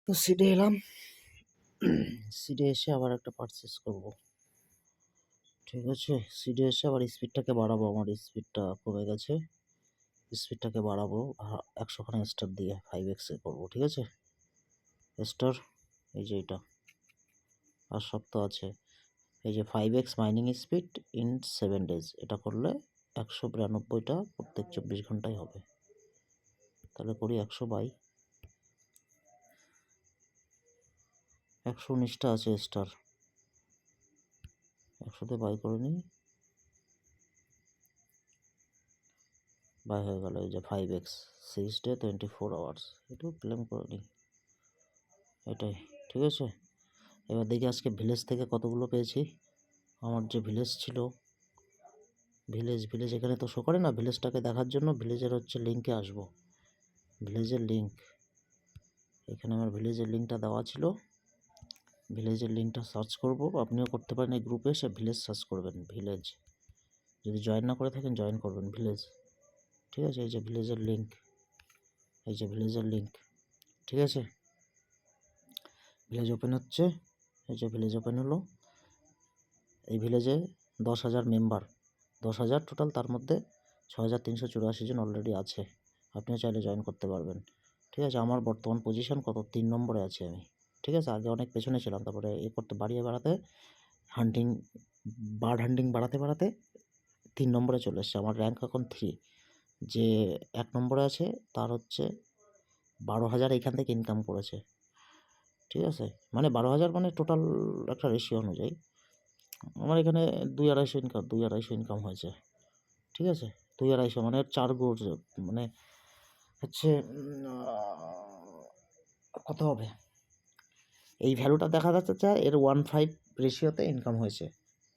তো সিডে এলাম, সিডে এসে আবার একটা পারচেস করব। ঠিক আছে, সিডে এসে আবার স্পিডটাকে বাড়াবো, আমার স্পিডটা কমে গেছে, স্পিডটাকে বাড়াবো 100খানা স্টার দিয়ে 5x এ করবো। ঠিক আছে, স্টার এই যে এটা, আর সব তো আছে। এই যে 5x mining speed in 7 days, এটা করলে 192টা প্রত্যেক 24 ঘন্টায় হবে। তাহলে করি 100 বাই 119টা আছে স্টার, 100তে বাই করে নিই, বাই হয়ে গেল। এই যে 5x 6 ডে 24 আওয়ার্স, এটাও ক্লেম করে নিই, এটাই। ঠিক আছে, এবার দেখি আজকে ভিলেজ থেকে কতগুলো পেয়েছি। আমার যে ভিলেজ ছিল, ভিলেজ এখানে তো শো করে না। ভিলেজটাকে দেখার জন্য ভিলেজের হচ্ছে লিঙ্কে আসবো, ভিলেজের লিঙ্ক, এখানে আমার ভিলেজের লিঙ্কটা দেওয়া ছিল। ভিলেজের লিঙ্কটা সার্চ করব, আপনিও করতে পারেন, এই গ্রুপে এসে ভিলেজ সার্চ করবেন, ভিলেজ। যদি জয়েন না করে থাকেন জয়েন করবেন, ভিলেজ। ঠিক আছে, এই যে ভিলেজের লিঙ্ক, এই যে ভিলেজের লিঙ্ক। ঠিক আছে, ভিলেজ ওপেন হচ্ছে, এই যে ভিলেজ ওপেন হলো। এই ভিলেজে 10,000 মেম্বার, 10,000 টোটাল, তার মধ্যে 6,384 জন অলরেডি আছে। আপনিও চাইলে জয়েন করতে পারবেন। ঠিক আছে, আমার বর্তমান পজিশন কত, 3 নম্বরে আছি আমি। ঠিক আছে, আগে অনেক পেছনে ছিলাম, তারপরে এ করতে বাড়াতে হান্টিং, বার্ড হান্টিং বাড়াতে 3 নম্বরে চলে এসছে। আমার র্যাঙ্ক এখন 3। যে 1 নম্বরে আছে তার হচ্ছে 12,000 এইখান থেকে ইনকাম করেছে। ঠিক আছে, মানে 12,000 মানে টোটাল একটা রেশিও অনুযায়ী আমার এখানে 2-250 ইনকাম হয়েছে। ঠিক আছে, 2-250 মানে 4 গুণ, মানে হচ্ছে কত হবে এই ভ্যালুটা দেখা যাচ্ছে, এর 1/5 রেশিওতে ইনকাম হয়েছে।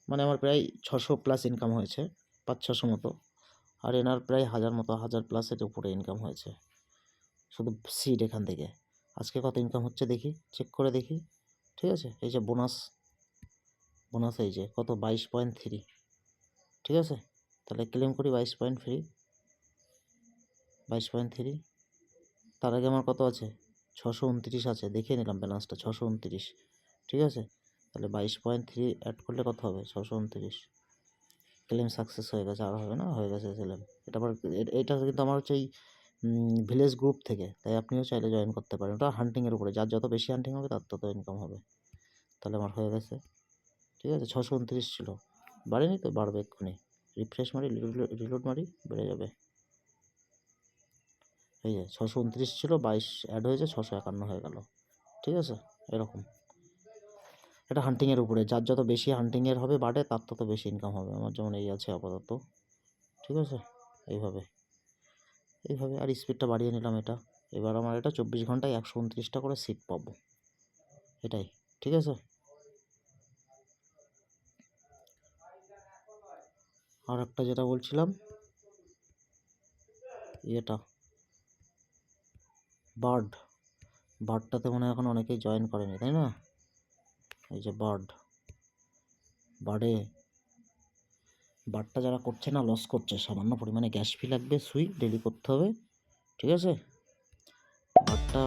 মানে আমার প্রায় 600+ ইনকাম হয়েছে, 500-600 মতো। আর এনার প্রায় 1000 মতো, 1000+-এর উপরে ইনকাম হয়েছে শুধু সিড এখান থেকে। আজকে কত ইনকাম হচ্ছে দেখি, চেক করে দেখি। ঠিক আছে, এই যে বোনাস এই যে কত, 22.3। ঠিক আছে, তাহলে ক্লেম করি 22.3। তার আগে আমার কত আছে, 629 আছে, দেখিয়ে নিলাম ব্যালেন্সটা 629। ঠিক আছে, তাহলে 22.3 অ্যাড করলে কত হবে, 629। ক্লেম সাকসেস হয়ে গেছে, আর হবে না, হয়ে গেছে ক্লেম। এটা আবার এটা কিন্তু আমার হচ্ছে এই ভিলেজ গ্রুপ থেকে, তাই আপনিও চাইলে জয়েন করতে পারেন। ওটা হান্টিংয়ের উপরে, যার যত বেশি হান্টিং হবে তার তত ইনকাম হবে। তাহলে আমার হয়ে গেছে। ঠিক আছে, 629 ছিল, বাড়েনি তো, বাড়বে এক্ষুনি। রিফ্রেশ মারি, রিলোড মারি, বেড়ে যাবে। এই যে 629 ছিল, 22 অ্যাড হয়েছে, 651 হয়ে গেল। ঠিক আছে, এরকম। এটা হান্টিংয়ের উপরে, যার যত বেশি হান্টিংয়ের হবে বাড়ে, তার তত বেশি ইনকাম হবে। আমার যেমন এই আছে আপাতত। ঠিক আছে, এইভাবে আর স্পিডটা বাড়িয়ে নিলাম এটা। এবার আমার এটা 24 ঘন্টায় 129টা করে সিট পাবো, এটাই। ঠিক আছে, আর একটা যেটা বলছিলাম, এটা বার্ডটাতে মনে হয় এখন অনেকেই জয়েন করেনি, তাই না? এই যে বার্ডটা যারা করছে না, লস করছে, সামান্য পরিমাণে গ্যাস ফি লাগবে, সুই ডেলি করতে হবে। ঠিক আছে, বার্ডটা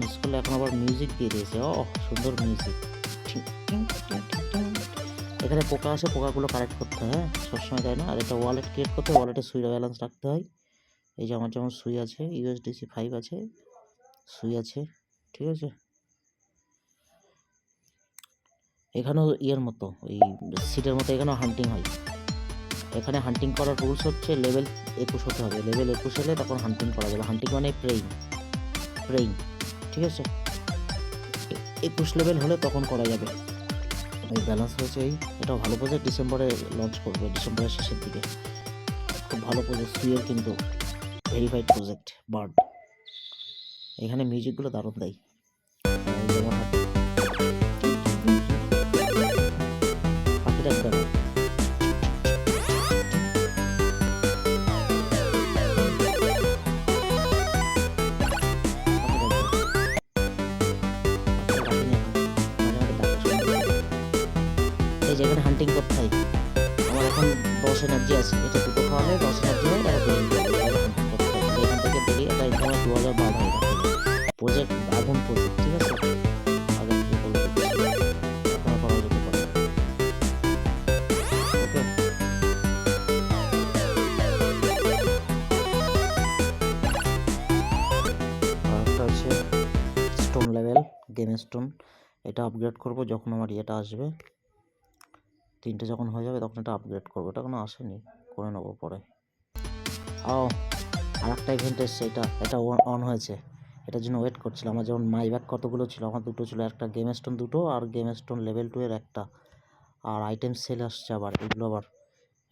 মিস করলে এখন আবার মিউজিক দিয়ে দিয়েছে, সুন্দর মিউজিক। এখানে পোকা আসে, পোকাগুলো কালেক্ট করতে হয়, সবসময় তাই না। আর এটা ওয়ালেট ক্রিয়েট করতে, ওয়ালেটে সুই ব্যালেন্স রাখতে হয়। এই যে আমার যেমন সুই আছে, USDC 5 আছে, সুই আছে। ঠিক আছে, এখানেও ইয়ের মতো, ওই সিটের মতো এখানেও হান্টিং হয়। এখানে হান্টিং করার রুলস হচ্ছে লেভেল 21 হতে হবে। লেভেল 21 হলে তখন হান্টিং করা যাবে। হান্টিং মানে প্রেইং। ঠিক আছে, 21 লেভেল হলে তখন করা যাবে। এই ব্যালেন্স হয়েছে, এটাও ভালো প্রজেক্ট, ডিসেম্বরে লঞ্চ করবে, ডিসেম্বরের শেষের দিকে। খুব ভালো প্রজেক্ট, সুইয়ের কিন্তু ভেরিফাইড প্রজেক্ট বার্ড। এখানে মিউজিকগুলো দারুণ দেয়, যেমন পাখিটা একটা যেখানে হান্টিং করতে হয়। আমার এখন 10 এনার্জি আছে, এটা দুটো খাওয়ালে 10 এনার্জি হয়, আর হান্টিং করতে হয়। এখান থেকে ডেলি একটা ইনকাম 2000 বার হয়। প্রজেক্ট আগুন প্রজেক্ট। ঠিক আছে, স্টোন লেভেল, গেম স্টোন, এটা আপগ্রেড করব যখন আমার ইয়েটা আসবে। 3টে যখন হয়ে যাবে তখন এটা আপগ্রেড করবো। এটা কোনো আসেনি, করে নেবো পরে। ও, আর একটা ইভেন্ট এসছে, এটা অন হয়েছে, এটার জন্য ওয়েট করছিলাম। আমার যেমন মাই ব্যাগ কতগুলো ছিল, আমার 2টো ছিল, একটা গেম স্টোন 2টো আর গেম স্টোন লেভেল 2 এর একটা। আর আইটেম সেল আসছে আবার, এগুলো আবার।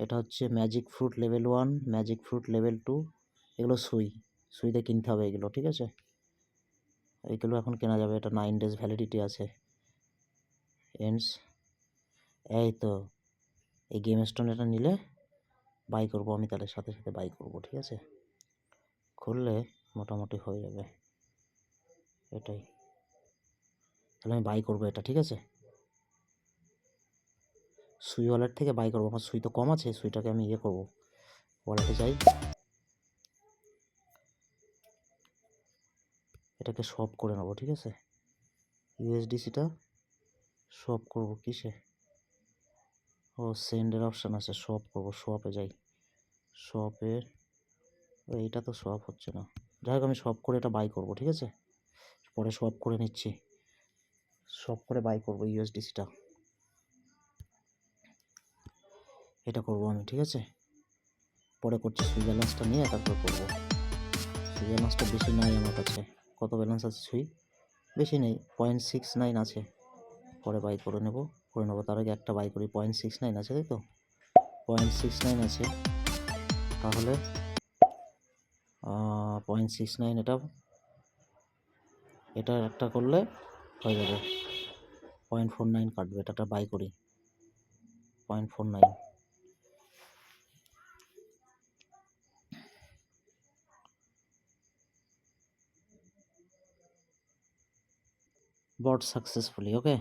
এটা হচ্ছে magic fruit level 1, magic fruit level 2, এগুলো সুইতে কিনতে হবে এগুলো, ঠিক আছে। এইগুলো এখন কেনা যাবে, এটা 9 days ভ্যালিডিটি আছে, এন্ডস। এই তো এই গেম স্টোন এটা নিলে বাই করবো আমি, তাহলে সাথে সাথে বাই করবো, ঠিক আছে। খুললে মোটামুটি হয়ে যাবে, এটাই। তাহলে আমি বাই করবো এটা, ঠিক আছে। সুই ওয়ালেট থেকে বাই করবো, আমার সুই তো কম আছে, সুইটাকে আমি ইয়ে করবো, ওয়ালেটে যাই, এটাকে সোয়াপ করে নেবো, ঠিক আছে। ইউএসডিসিটা সোয়াপ করবো কিসে? ও, সেন্ডের অপশান আছে, সোয়াপ করবো, সোয়াপে যাই, সোয়াপের, এইটা তো সোয়াপ হচ্ছে না। যাই হোক, আমি সোয়াপ করে এটা বাই করবো, ঠিক আছে। পরে সোয়াপ করে নিচ্ছি, সোয়াপ করে বাই করবো ইউএসডিসিটা, এটা করবো আমি, ঠিক আছে। পরে করছি, সুই ব্যালেন্সটা নিয়ে তারপর করবো। সুই ব্যালেন্সটা বেশি নাই আমার কাছে। কত ব্যালেন্স আছে সুই? বেশি নেই, 0.69 আছে। পরে বাই করে নেবো। তার আগে একটা বাই করি। 0.69 আছে, তাই তো? 0.69 আছে, তাহলে 0.69, এটা একটা করলে হয়ে যাবে। 0.49 কাটবে, এটা বাই করি, 0.49। বট সাকসেসফুলি, ওকে।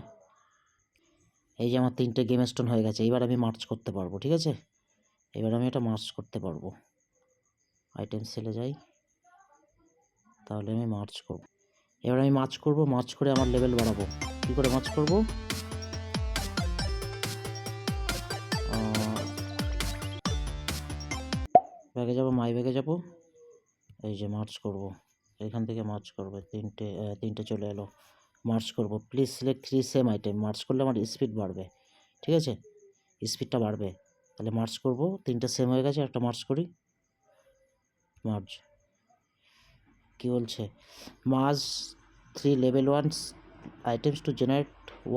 এই যে আমার 3টে গেম স্টোন হয়ে গেছে, এবার আমি মার্চ করতে পারবো, ঠিক আছে। এবার আমি এটা মার্চ করতে পারবো। আইটেম সেলে যাই, তাহলে আমি মার্চ করব। এবার আমি মার্চ করব, মার্চ করে আমার লেভেল বাড়াবো। কী করে মার্চ করব? ব্যাগে যাব, মাই ব্যাগে যাব, এই যে মার্চ করব, এখান থেকে মার্চ করবো। তিনটে চলে এলো, মার্চ করব। Please select 3 same item. March করলে আমার স্পিড বাড়বে, ঠিক আছে, স্পিডটা বাড়বে। তাহলে মার্চ করব, 3টে সেম হয়ে গেছে, একটা মার্চ করি, মার্চ। কী বলছে? March 3 level 1 items to generate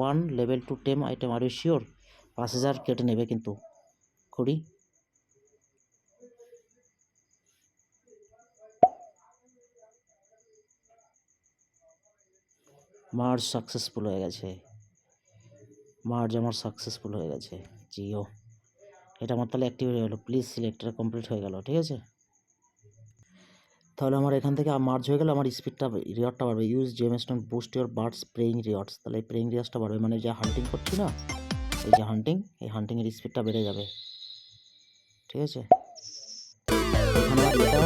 1 level 2 টেম আইটেম। Are you sure? 5000 কেটে নেবে কিন্তু, করি। মার্জ সাকসেসফুল হয়ে গেছে, মার্জ আমার সাকসেসফুল হয়ে গেছে, জিও। এটা আমার তাহলে অ্যাক্টিভ হয়ে গেলো। প্লিজ সিলেক্ট, এটা কমপ্লিট হয়ে গেল, ঠিক আছে। তাহলে আমার এখান থেকে মার্জ হয়ে গেলে আমার স্পিডটা, রিওয়ার্ডটা বাড়বে। Use gemstone boost your birds praying rewards. তাহলে এই প্রেইং রিওয়ার্ডসটা বাড়বে, মানে যে হান্টিং করছি না, এই যে হান্টিং, এই হান্টিংয়ের স্পিডটা বেড়ে যাবে, ঠিক আছে। এখানে এটা